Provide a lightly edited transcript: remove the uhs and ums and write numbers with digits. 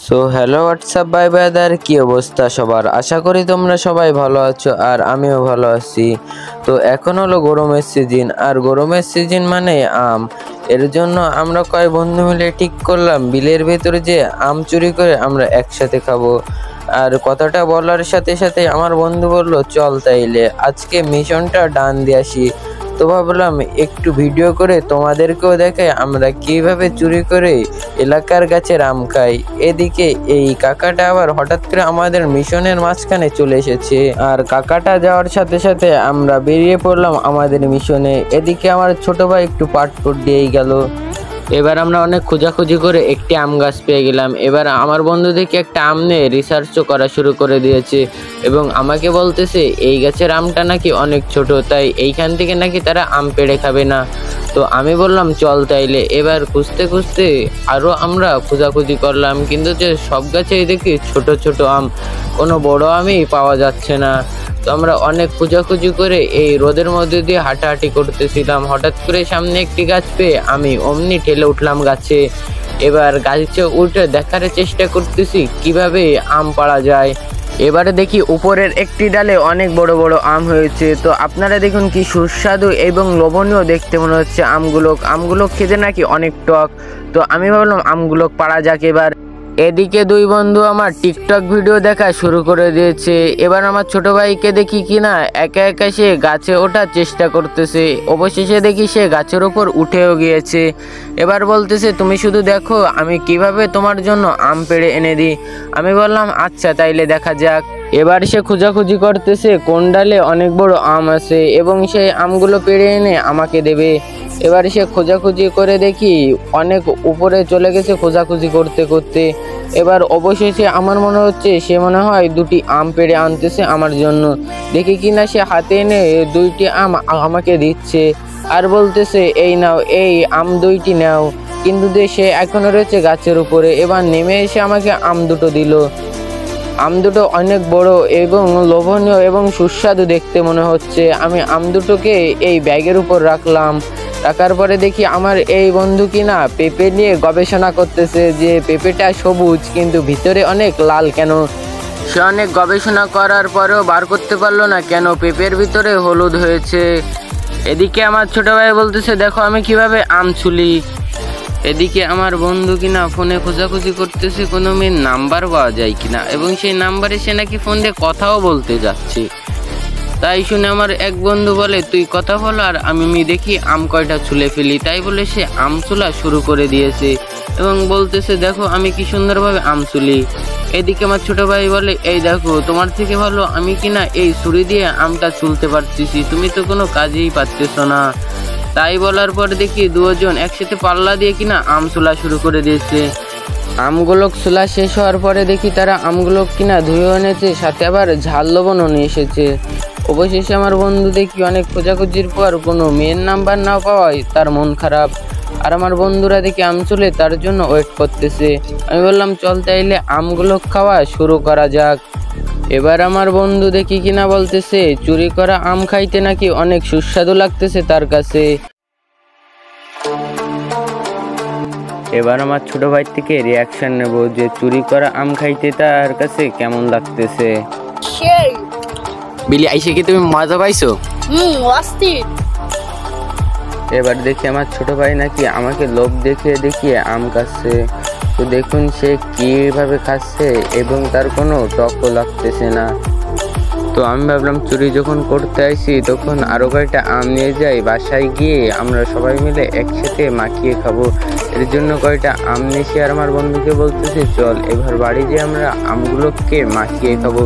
So hello WhatsApp bye brother, কি অবস্থা সবার? আশা করি তোমরা সবাই ভালো আছো আর আমিও ভালো আছি। তো এখন হলো গরমের সিজন, আর গরমের সিজন মানে আম। এর জন্য আমরা কয়েক বন্ধু মিলে ঠিক করলাম বিলের ভেতরে যে আম চুরি করে আমরা একসাথে খাবো। আর কথাটা বলার সাথে সাথে আমার বন্ধু বলল, চল তাইলে আজকে মিশনটা ডান দিয়ে আসি। তো ভাবলাম একটু ভিডিও করে তোমাদেরকেও দেখাই আমরা কিভাবে চুরি করে এলাকার গাছের আম খাই। এদিকে এই কাকাটা আবার হঠাৎ করে আমাদের মিশনের মাঝখানে চলে এসেছে, আর কাকাটা যাওয়ার সাথে সাথে আমরা বেরিয়ে পড়লাম আমাদের মিশনে। এদিকে আমার ছোট ভাই একটু পাটপুট দিয়েই গেল। এবার আমরা অনেক খোঁজাখুঁজি করে একটি আম গাছ পেয়ে গেলাম। এবার আমার বন্ধু দেখে একটা আম নিয়ে রিসার্চও করা শুরু করে দিয়েছে এবং আমাকে বলতেছে এই গাছের আমটা নাকি অনেক ছোট, তাই এইখান থেকে নাকি তারা আম পেড়ে খাবে না। তো আমি বললাম চল তাইলে। এবার খুঁজতে খুঁজতে আরও আমরা খোঁজাখুঁজি করলাম, কিন্তু যে সব গাছেই দেখি ছোট ছোট আম, কোনো বড় আমই পাওয়া যাচ্ছে না। তো আমরা অনেক খোঁজাখুঁজি করে এই রোদের মধ্যে দিয়ে হাঁটাহাঁটি করতেছিলাম। হঠাৎ করে সামনে একটি গাছ পেয়ে আমি অমনি ঠেলে উঠলাম গাছে। এবার গাছে উঠে দেখার চেষ্টা করতেছি কিভাবে আম পাড়া যায়। এবারে দেখি উপরের একটি ডালে অনেক বড় বড় আম হয়েছে। তো আপনারা দেখুন কি সুস্বাদু এবং লোভনীয় দেখতে মনে হচ্ছে আমগুলো খেতে নাকি অনেক টক। তো আমি ভাবলাম আমগুলো পাড়া যাক এবার। এদিকে দুই বন্ধু আমার টিকটক ভিডিও দেখা শুরু করে দিয়েছে। এবার আমার ছোট ভাইকে দেখি কিনা একা একা সে গাছে ওঠার চেষ্টা করতেছে। অবশেষে দেখি সে গাছের ওপর উঠেও গিয়েছে। এবার বলতেছে তুমি শুধু দেখো আমি কিভাবে তোমার জন্য আম পেড়ে এনে দিই। আমি বললাম আচ্ছা তাইলে দেখা যাক। এবার সে খোঁজাখুঁজি করতেছে কোন ডালে অনেক বড় আম আছে এবং সেই আমগুলো পেড়ে এনে আমাকে দেবে। এবার সে খোঁজাখুঁজি করে দেখি অনেক উপরে চলে গেছে খোঁজাখুঁজি করতে করতে। এবার অবশেষে আমার মনে হচ্ছে সে মনে হয় দুটি আম পেড়ে আনতেছে আমার জন্য। দেখি কিনা সে হাতে এনে দুইটি আম আমাকে দিচ্ছে আর বলতেছে এই নাও, এই আম দুইটি নাও। কিন্তু সে এখনো রয়েছে গাছের উপরে। এবার নেমে এসে আমাকে আম দুটো দিল। আম দুটো অনেক বড় এবং লোভনীয় এবং সুস্বাদু দেখতে মনে হচ্ছে। আমি আম দুটোকে এই ব্যাগের উপর রাখার পরে দেখি আমার এই বন্ধু কিনা পেঁপে নিয়ে গবেষণা করতেছে যে পেঁপেটা সবুজ কিন্তু ভিতরে অনেক লাল কেন। সে অনেক গবেষণা করার পরেও বার করতে পারলো না কেন পেঁপের ভিতরে হলুদ হয়েছে। এদিকে আমার ছোট ভাই বলতেছে দেখো আমি কিভাবে আম ছুলি। এদিকে আমার বন্ধু কিনা ফোনে খোঁজাখুঁজি করতেছে কোনো মেয়ের নাম্বার পাওয়া যায় কিনা এবং সেই নাম্বারে সে নাকি ফোন দিয়ে কথাও বলতে যাচ্ছে। তাই শুনে আমার এক বন্ধু বলে তুই কথা বল আর আমি দেখি আম কয়টা ছুলে ফেলি। তাই বলে সে আম ছোলা শুরু করে দিয়েছে এবং বলতেছে দেখো আমি কি সুন্দরভাবে আম ছুলি। এদিকে আমার ছোট ভাই বলে এই দেখো তোমার থেকে ভালো আমি কিনা এই ছুরি দিয়ে আমটা ছুলতে পারতেছি, তুমি তো কোনো কাজেই পারতেছো না। তাই বলার পর দেখি দুজন একসাথে পাল্লা দিয়ে কিনা আম ছোলা শুরু করে দিয়েছে। আমগুলো ছোলা শেষ হওয়ার পরে দেখি তারা আমগুলো কিনা ধুয়ে এনেছে, সাথে আবার ঝাল লবণও নিয়ে এসেছে। অবশেষে আমার বন্ধু দেখি অনেক খোঁজাখুঁজির পর কোনো মেয়ের নাম্বার না পাওয়ায় তার মন খারাপ। আর আমার বন্ধুরা দেখি আম চলে তার জন্য ওয়েট করতেছে। আমি বললাম চল তাইলে আমগুলো খাওয়া শুরু করা যাক। এবার আমার বন্ধু দেখি কিনা বলতেছে চুরি করা আম খাইতে নাকি অনেক সুস্বাদু লাগতেছে তার কাছে। এবার আমার ছোট ভাই থেকে রিয়াকশন নেব যে চুরি করা আম খাইতে তার কাছে কেমন লাগতেছে। বিলি আইসে কি তুমি মজা পাইছো? এবার দেখি আমার ছোট ভাই নাকি আমাকে লোভ দেখিয়ে আম খাচ্ছে। তো দেখুন সে কিভাবে খাচ্ছে এবং তার কোনো টকও লাগতেছে না। তো আমি ভাবলাম চুরি যখন করতে আসি তখন আরো কয়েকটা আম নিয়ে যাই, বাসায় গিয়ে আমরা সবাই মিলে একসাথে মাখিয়ে খাবো। এর জন্য কয়েকটা আম নিয়েছি আর আমার বন্ধুকে বলতেছি চল এবার বাড়ি যেয়ে আমরা আমগুলোকে মাখিয়ে খাবো।